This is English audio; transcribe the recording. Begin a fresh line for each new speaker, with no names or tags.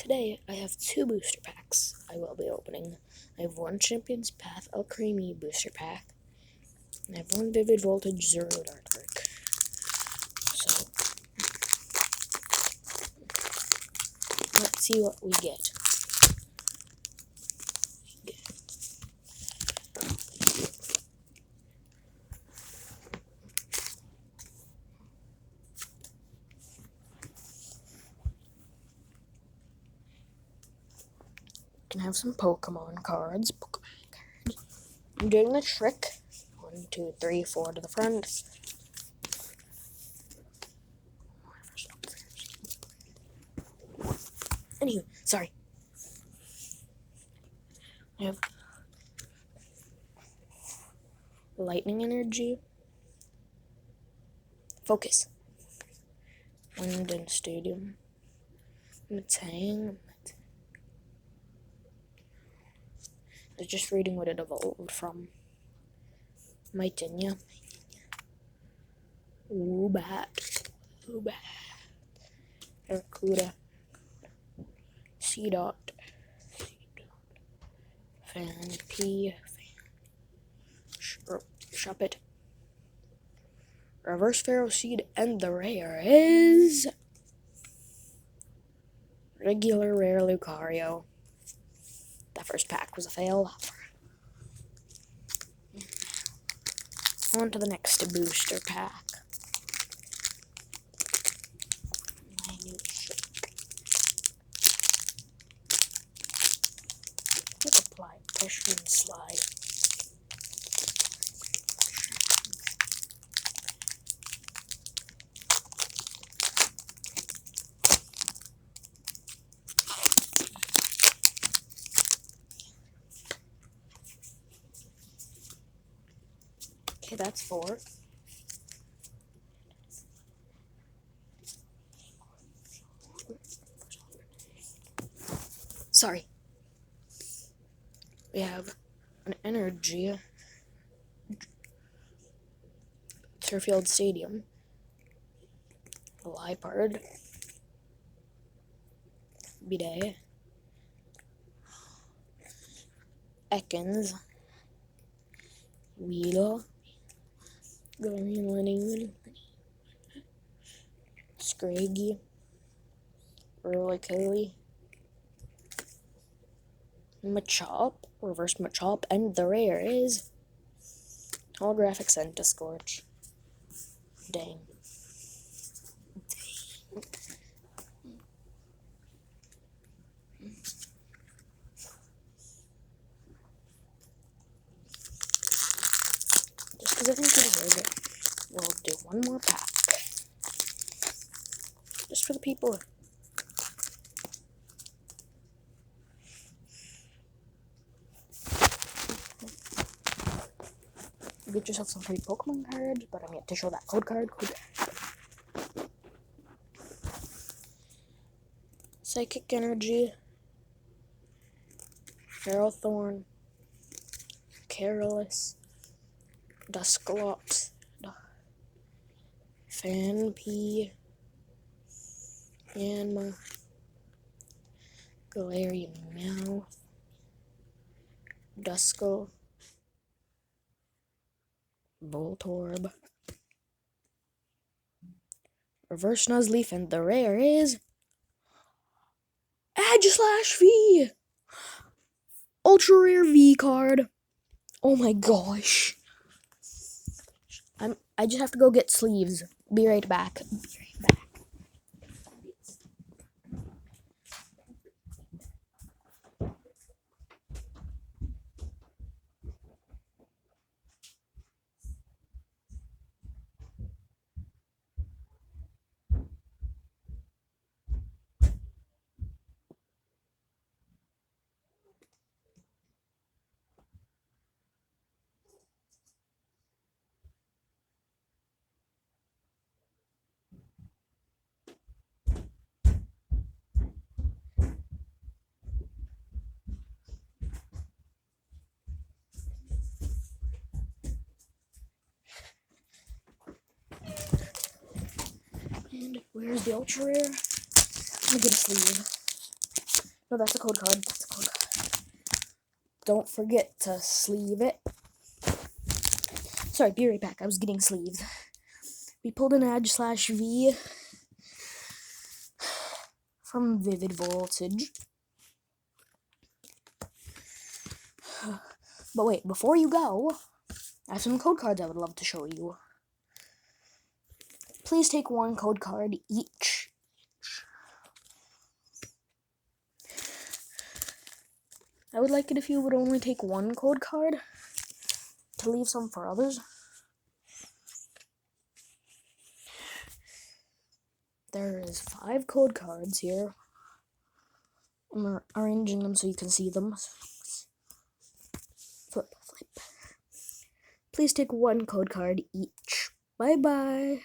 today I have 2 booster packs I will be opening. I have 1 Champions Path Alcremie booster pack, and I have 1 Vivid Voltage Zero artwork. So, let's see what we get. Can have some Pokemon cards. I'm doing the trick. 1, 2, 3, 4 to the front. Anyway, sorry. I have Lightning Energy. Focus. Wind and Stadium. Metang. I was just reading what it evolved from. Mytinia. Woobat. Arcuda. Seedot. Fanpy. Shuppet. Reverse Pharaoh Seed, and the rare is regular rare Lucario. That first pack was a fail. On to the next booster pack. Let's apply pressure and slide. Okay, that's 4. Sorry. We have an Energy, Turffield Stadium, Liepard, Bidet, Ekans, Weedle, Gardevoir, Scraggy, Roly-Poly, Machop, Reverse Machop, and the rare is Holographic Centiskorch. Dang. Just because I think you deserve it, we'll do 1 more pack. Just for the people. Get yourself some free Pokemon cards, but I'm yet to show that code card. Psychic Energy, Ferrothorn, Careless, Dusclops, Fanpy, Yanma, Galarian Meowth, Duskull, Voltorb, Reverse Nuzleaf, and the rare is Aegislash V! Ultra rare V card. Oh my gosh. I just have to go get sleeves. Be right back. And where's the ultra rare? I'm gonna get a sleeve. No, that's a code card. That's a code card. Don't forget to sleeve it. Sorry, be right back. I was getting sleeved. We pulled an Edge/V from Vivid Voltage. But wait, before you go, I have some code cards I would love to show you. Please take one code card each. I would like it if you would only take one code card to leave some for others. There is 5 code cards here. I'm arranging them so you can see them. Flip, flip. Please take one code card each. Bye-bye.